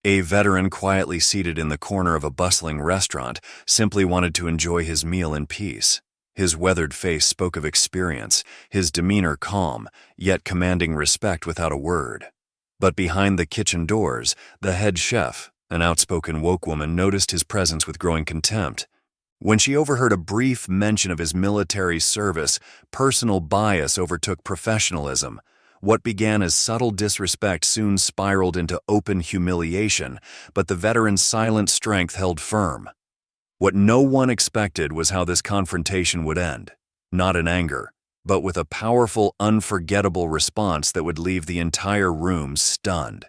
A veteran quietly seated in the corner of a bustling restaurant simply wanted to enjoy his meal in peace. His weathered face spoke of experience, his demeanor calm, yet commanding respect without a word. But behind the kitchen doors, the head chef, an outspoken woke woman, noticed his presence with growing contempt. When she overheard a brief mention of his military service, personal bias overtook professionalism. What began as subtle disrespect soon spiraled into open humiliation, but the veteran's silent strength held firm. What no one expected was how this confrontation would end, not in anger, but with a powerful, unforgettable response that would leave the entire room stunned.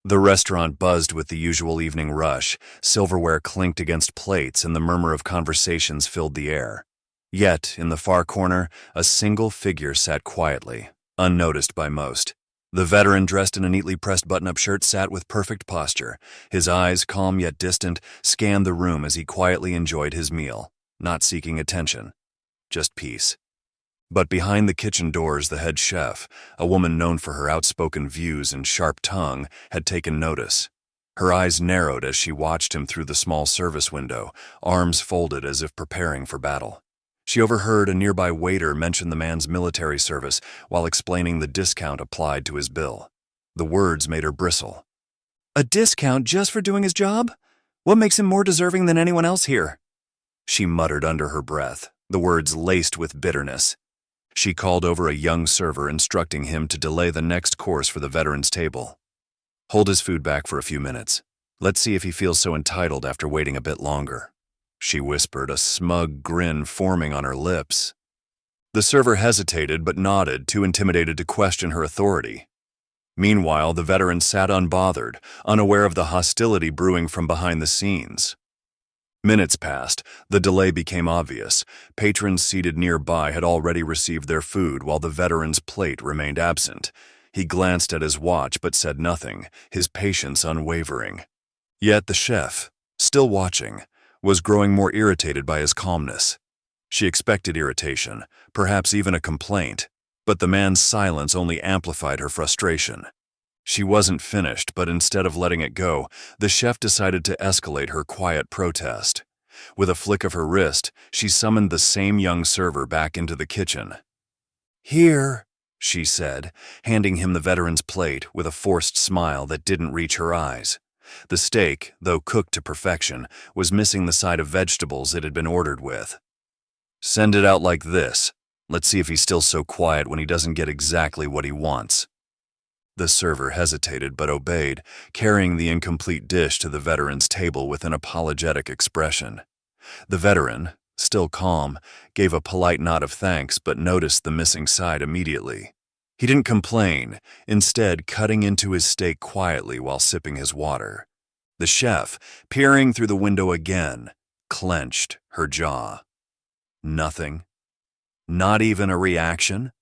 The restaurant buzzed with the usual evening rush, silverware clinked against plates, and the murmur of conversations filled the air. Yet, in the far corner, a single figure sat quietly, unnoticed by most. The veteran, dressed in a neatly pressed button-up shirt, sat with perfect posture. His eyes, calm yet distant, scanned the room as he quietly enjoyed his meal, not seeking attention, just peace. But behind the kitchen doors, the head chef, a woman known for her outspoken views and sharp tongue, had taken notice. Her eyes narrowed as she watched him through the small service window, arms folded as if preparing for battle. She overheard a nearby waiter mention the man's military service while explaining the discount applied to his bill. The words made her bristle. "A discount just for doing his job? What makes him more deserving than anyone else here?" She muttered under her breath, the words laced with bitterness. She called over a young server, instructing him to delay the next course for the veteran's table. "Hold his food back for a few minutes. Let's see if he feels so entitled after waiting a bit longer," she whispered, a smug grin forming on her lips. The server hesitated but nodded, too intimidated to question her authority. Meanwhile, the veteran sat unbothered, unaware of the hostility brewing from behind the scenes. Minutes passed. The delay became obvious. Patrons seated nearby had already received their food while the veteran's plate remained absent. He glanced at his watch but said nothing, his patience unwavering. Yet the chef, still watching, was growing more irritated by his calmness. She expected irritation, perhaps even a complaint, but the man's silence only amplified her frustration. She wasn't finished, but instead of letting it go, the chef decided to escalate her quiet protest. With a flick of her wrist, she summoned the same young server back into the kitchen. "Here," she said, handing him the veteran's plate with a forced smile that didn't reach her eyes. The steak, though cooked to perfection, was missing the side of vegetables it had been ordered with. "Send it out like this. Let's see if he's still so quiet when he doesn't get exactly what he wants." The server hesitated but obeyed, carrying the incomplete dish to the veteran's table with an apologetic expression. The veteran, still calm, gave a polite nod of thanks but noticed the missing side immediately. He didn't complain, instead cutting into his steak quietly while sipping his water. The chef, peering through the window again, clenched her jaw. Nothing. Not even a reaction?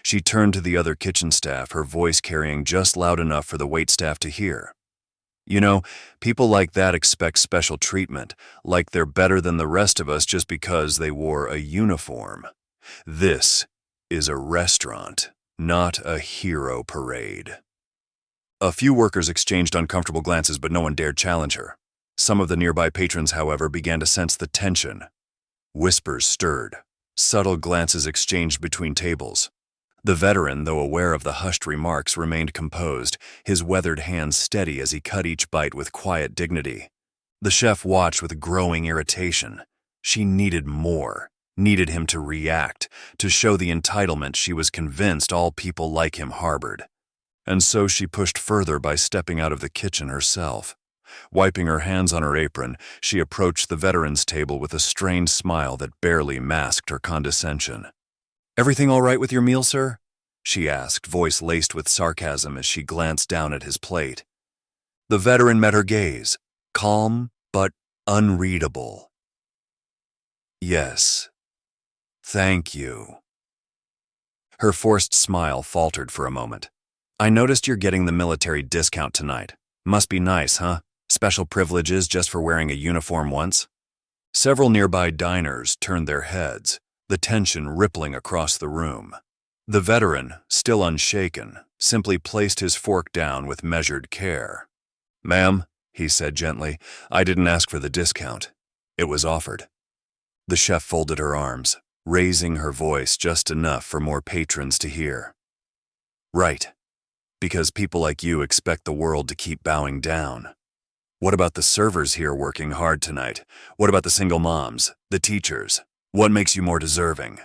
She turned to the other kitchen staff, her voice carrying just loud enough for the waitstaff to hear. "You know, people like that expect special treatment, like they're better than the rest of us just because they wore a uniform. This is a restaurant, not a hero parade." A few workers exchanged uncomfortable glances, but no one dared challenge her. Some of the nearby patrons, however, began to sense the tension. Whispers stirred, subtle glances exchanged between tables. The veteran, though aware of the hushed remarks, remained composed, his weathered hands steady as he cut each bite with quiet dignity. The chef watched with growing irritation. She needed more, needed him to react, to show the entitlement she was convinced all people like him harbored. And so she pushed further by stepping out of the kitchen herself. Wiping her hands on her apron, she approached the veteran's table with a strained smile that barely masked her condescension. "Everything all right with your meal, sir?" she asked, voice laced with sarcasm as she glanced down at his plate. The veteran met her gaze, calm but unreadable. "Yes. Thank you." Her forced smile faltered for a moment. "I noticed you're getting the military discount tonight. Must be nice, huh? Special privileges just for wearing a uniform once?" Several nearby diners turned their heads, the tension rippling across the room. The veteran, still unshaken, simply placed his fork down with measured care. Ma'am, he said gently, I didn't ask for the discount. It was offered. The chef folded her arms, raising her voice just enough for more patrons to hear. Right, because people like you expect the world to keep bowing down. What about the servers here working hard tonight? What about the single moms, the teachers? What makes you more deserving?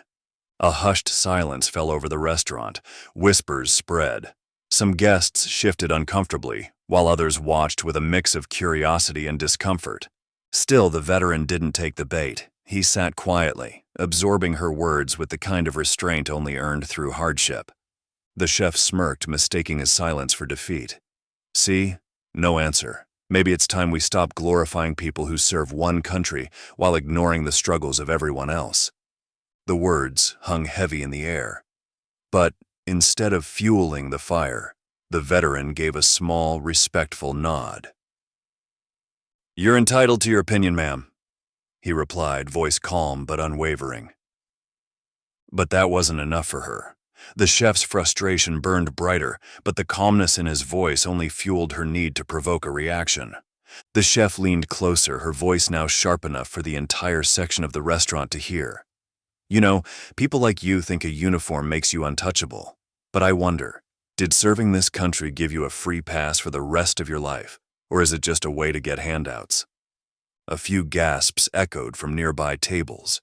A hushed silence fell over the restaurant. Whispers spread. Some guests shifted uncomfortably, while others watched with a mix of curiosity and discomfort. Still, the veteran didn't take the bait. He sat quietly, absorbing her words with the kind of restraint only earned through hardship. The chef smirked, mistaking his silence for defeat. See? No answer. Maybe it's time we stop glorifying people who serve one country while ignoring the struggles of everyone else. The words hung heavy in the air. But instead of fueling the fire, the veteran gave a small, respectful nod. You're entitled to your opinion, ma'am, he replied, voice calm but unwavering. But that wasn't enough for her. The chef's frustration burned brighter, but the calmness in his voice only fueled her need to provoke a reaction. The chef leaned closer, her voice now sharp enough for the entire section of the restaurant to hear. You know, people like you think a uniform makes you untouchable. But I wonder, did serving this country give you a free pass for the rest of your life, or is it just a way to get handouts? A few gasps echoed from nearby tables.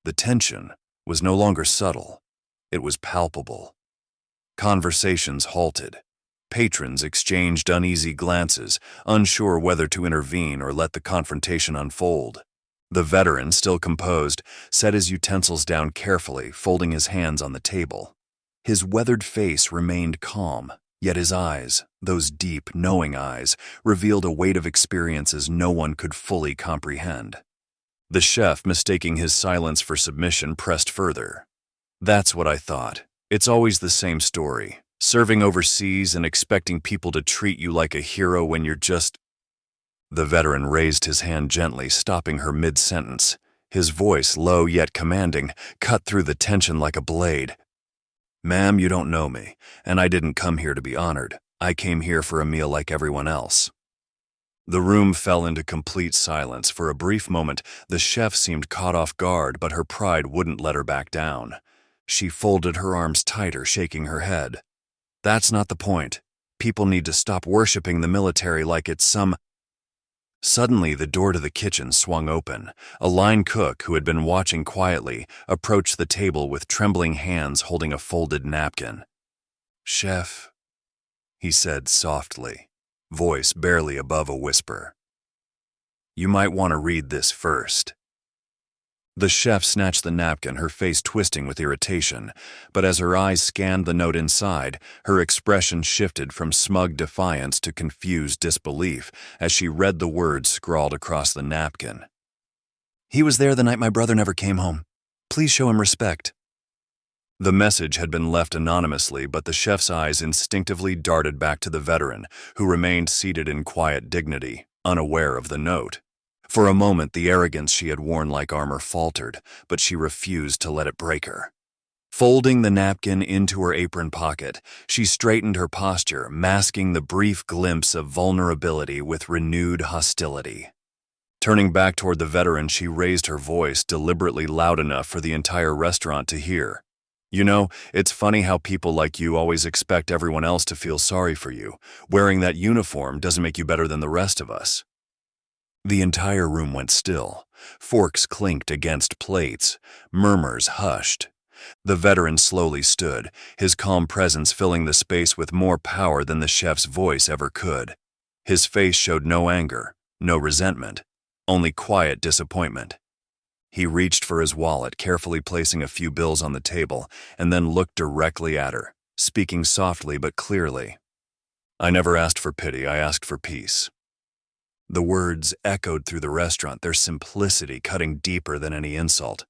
The tension was no longer subtle. It was palpable. Conversations halted. Patrons exchanged uneasy glances, unsure whether to intervene or let the confrontation unfold. The veteran, still composed, set his utensils down carefully, folding his hands on the table. His weathered face remained calm, yet his eyes, those deep, knowing eyes, revealed a weight of experiences no one could fully comprehend. The chef, mistaking his silence for submission, pressed further. That's what I thought. It's always the same story. Serving overseas and expecting people to treat you like a hero when you're just... The veteran raised his hand gently, stopping her mid-sentence. His voice, low yet commanding, cut through the tension like a blade. Ma'am, you don't know me, and I didn't come here to be honored. I came here for a meal like everyone else. The room fell into complete silence. For a brief moment, the chef seemed caught off guard, but her pride wouldn't let her back down. She folded her arms tighter, shaking her head. That's not the point. People need to stop worshiping the military like it's some... Suddenly, the door to the kitchen swung open. A line cook, who had been watching quietly, approached the table with trembling hands holding a folded napkin. Chef, he said softly, voice barely above a whisper. You might want to read this first. The chef snatched the napkin, her face twisting with irritation, but as her eyes scanned the note inside, her expression shifted from smug defiance to confused disbelief as she read the words scrawled across the napkin. He was there the night my brother never came home. Please show him respect. The message had been left anonymously, but the chef's eyes instinctively darted back to the veteran, who remained seated in quiet dignity, unaware of the note. For a moment, the arrogance she had worn like armor faltered, but she refused to let it break her. Folding the napkin into her apron pocket, she straightened her posture, masking the brief glimpse of vulnerability with renewed hostility. Turning back toward the veteran, she raised her voice, deliberately loud enough for the entire restaurant to hear. You know, it's funny how people like you always expect everyone else to feel sorry for you. Wearing that uniform doesn't make you better than the rest of us. The entire room went still. Forks clinked against plates. Murmurs hushed. The veteran slowly stood, his calm presence filling the space with more power than the chef's voice ever could. His face showed no anger, no resentment, only quiet disappointment. He reached for his wallet, carefully placing a few bills on the table, and then looked directly at her, speaking softly but clearly. I never asked for pity, I asked for peace. The words echoed through the restaurant, their simplicity cutting deeper than any insult.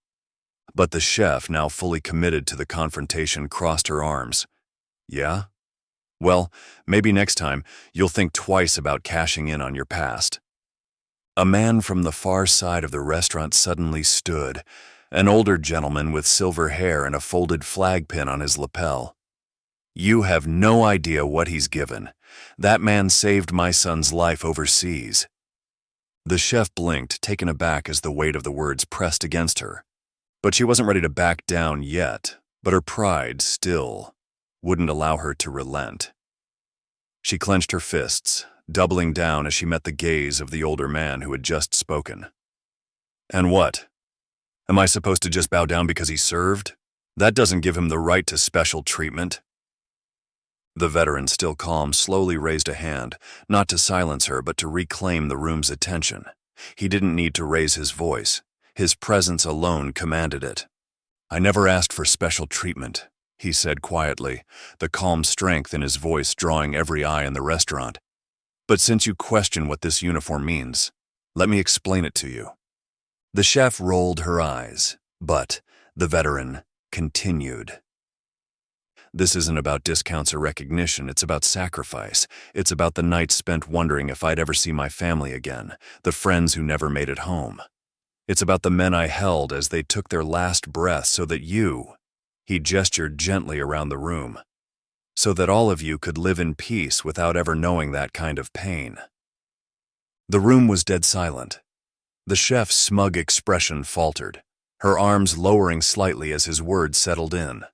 But the chef, now fully committed to the confrontation, crossed her arms. Yeah? Well, maybe next time you'll think twice about cashing in on your past. A man from the far side of the restaurant suddenly stood, an older gentleman with silver hair and a folded flag pin on his lapel. You have no idea what he's given. That man saved my son's life overseas." The chef blinked, taken aback as the weight of the words pressed against her. But she wasn't ready to back down yet, but her pride still wouldn't allow her to relent. She clenched her fists, doubling down as she met the gaze of the older man who had just spoken. "And what? Am I supposed to just bow down because he served? That doesn't give him the right to special treatment." The veteran, still calm, slowly raised a hand, not to silence her but to reclaim the room's attention. He didn't need to raise his voice. His presence alone commanded it. "I never asked for special treatment," he said quietly, the calm strength in his voice drawing every eye in the restaurant. "But since you question what this uniform means, let me explain it to you." The chef rolled her eyes, but the veteran continued. "This isn't about discounts or recognition, it's about sacrifice. It's about the nights spent wondering if I'd ever see my family again, the friends who never made it home. It's about the men I held as they took their last breath so that you," he gestured gently around the room, "so that all of you could live in peace without ever knowing that kind of pain." The room was dead silent. The chef's smug expression faltered, her arms lowering slightly as his words settled in.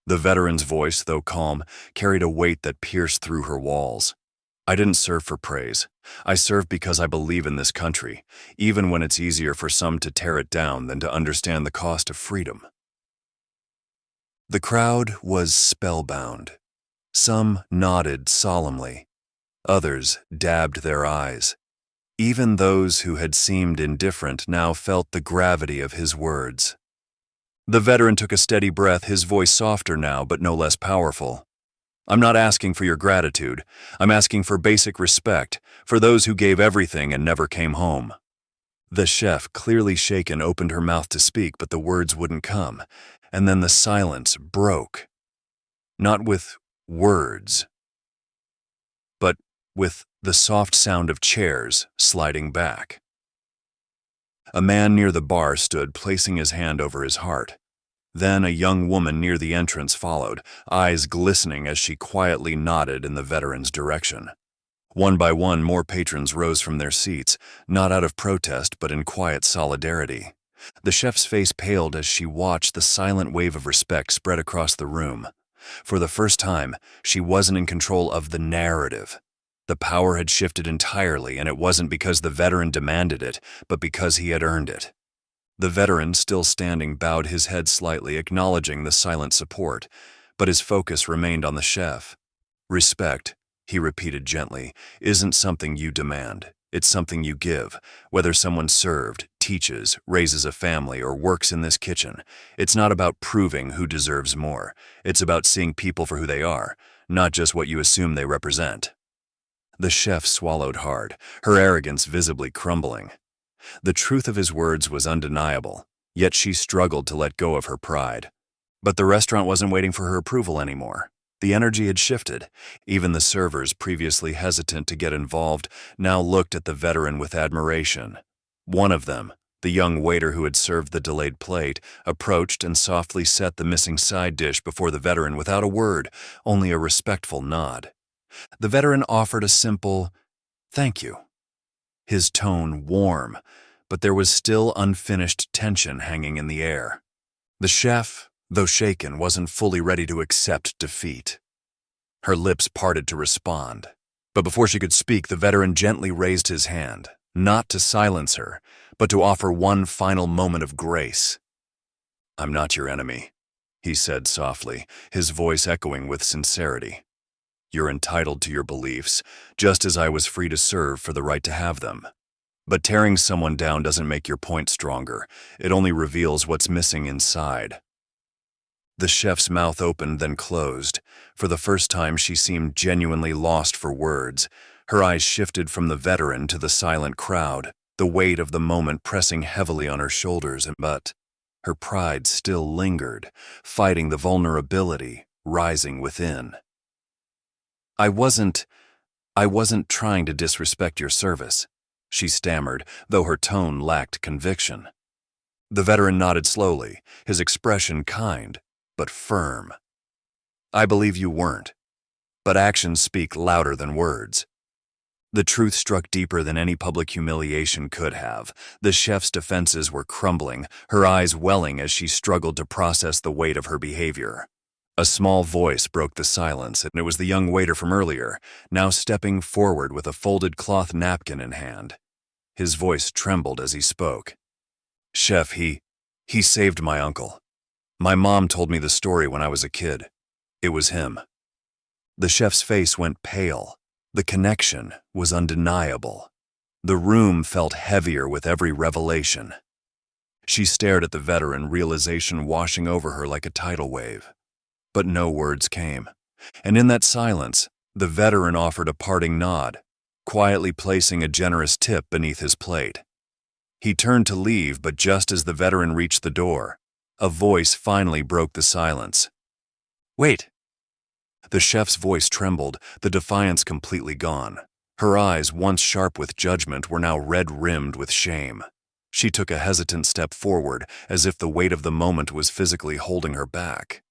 The veteran's voice, though calm, carried a weight that pierced through her walls. "I didn't serve for praise. I served because I believe in this country, even when it's easier for some to tear it down than to understand the cost of freedom." The crowd was spellbound. Some nodded solemnly. Others dabbed their eyes. Even those who had seemed indifferent now felt the gravity of his words. The veteran took a steady breath, his voice softer now, but no less powerful. "I'm not asking for your gratitude. I'm asking for basic respect, for those who gave everything and never came home." The chef, clearly shaken, opened her mouth to speak, but the words wouldn't come, and then the silence broke. Not with words, but with the soft sound of chairs sliding back. A man near the bar stood, placing his hand over his heart. Then a young woman near the entrance followed, eyes glistening as she quietly nodded in the veteran's direction. One by one, more patrons rose from their seats, not out of protest but in quiet solidarity. The chef's face paled as she watched the silent wave of respect spread across the room. For the first time, she wasn't in control of the narrative. The power had shifted entirely, and it wasn't because the veteran demanded it, but because he had earned it. The veteran, still standing, bowed his head slightly, acknowledging the silent support, but his focus remained on the chef. "Respect," he repeated gently, "isn't something you demand. It's something you give. Whether someone served, teaches, raises a family, or works in this kitchen, it's not about proving who deserves more. It's about seeing people for who they are, not just what you assume they represent." The chef swallowed hard, her arrogance visibly crumbling. The truth of his words was undeniable, yet she struggled to let go of her pride. But the restaurant wasn't waiting for her approval anymore. The energy had shifted. Even the servers, previously hesitant to get involved, now looked at the veteran with admiration. One of them, the young waiter who had served the delayed plate, approached and softly set the missing side dish before the veteran without a word, only a respectful nod. The veteran offered a simple, "Thank you." His tone warm, but there was still unfinished tension hanging in the air. The chef, though shaken, wasn't fully ready to accept defeat. Her lips parted to respond, but before she could speak, the veteran gently raised his hand, not to silence her, but to offer one final moment of grace. "I'm not your enemy," he said softly, his voice echoing with sincerity. "You're entitled to your beliefs, just as I was free to serve for the right to have them. But tearing someone down doesn't make your point stronger. It only reveals what's missing inside." The chef's mouth opened, then closed. For the first time, she seemed genuinely lost for words. Her eyes shifted from the veteran to the silent crowd, the weight of the moment pressing heavily on her shoulders, but her pride still lingered, fighting the vulnerability rising within. I wasn't trying to disrespect your service," she stammered, though her tone lacked conviction. The veteran nodded slowly, his expression kind, but firm. I believe you weren't, but actions speak louder than words. The truth struck deeper than any public humiliation could have. The chef's defenses were crumbling, her eyes welling as she struggled to process the weight of her behavior. A small voice broke the silence, and it was the young waiter from earlier, now stepping forward with a folded cloth napkin in hand. His voice trembled as he spoke. Chef, he saved my uncle. My mom told me the story when I was a kid. It was him. The chef's face went pale. The connection was undeniable. The room felt heavier with every revelation. She stared at the veteran, realization washing over her like a tidal wave. But no words came. And in that silence, the veteran offered a parting nod, quietly placing a generous tip beneath his plate. He turned to leave, but just as the veteran reached the door, a voice finally broke the silence. Wait! The chef's voice trembled, the defiance completely gone. Her eyes, once sharp with judgment, were now red-rimmed with shame. She took a hesitant step forward, as if the weight of the moment was physically holding her back.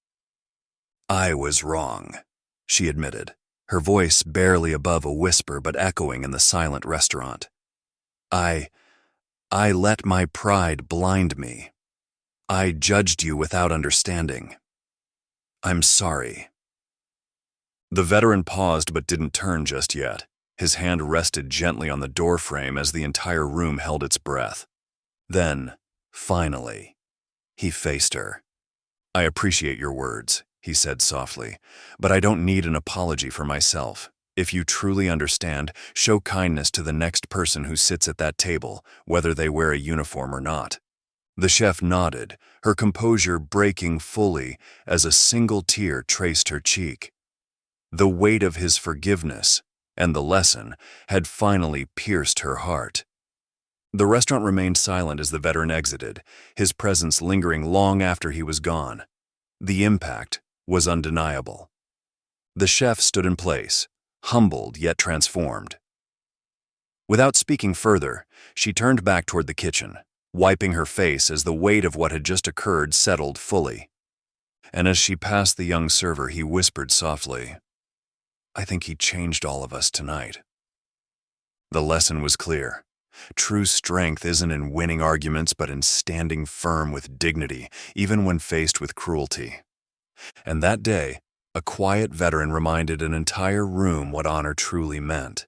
I was wrong, she admitted, her voice barely above a whisper but echoing in the silent restaurant. I let my pride blind me. I judged you without understanding. I'm sorry. The veteran paused but didn't turn just yet. His hand rested gently on the doorframe as the entire room held its breath. Then, finally, he faced her. I appreciate your words, he said softly, but I don't need an apology for myself. If you truly understand, show kindness to the next person who sits at that table, whether they wear a uniform or not. The chef nodded, her composure breaking fully as a single tear traced her cheek. The weight of his forgiveness and the lesson had finally pierced her heart. The restaurant remained silent as the veteran exited, his presence lingering long after he was gone. The impact was undeniable. The chef stood in place, humbled yet transformed. Without speaking further, she turned back toward the kitchen, wiping her face as the weight of what had just occurred settled fully. And as she passed the young server, he whispered softly, I think he changed all of us tonight. The lesson was clear. True strength isn't in winning arguments, but in standing firm with dignity, even when faced with cruelty. And that day, a quiet veteran reminded an entire room what honor truly meant.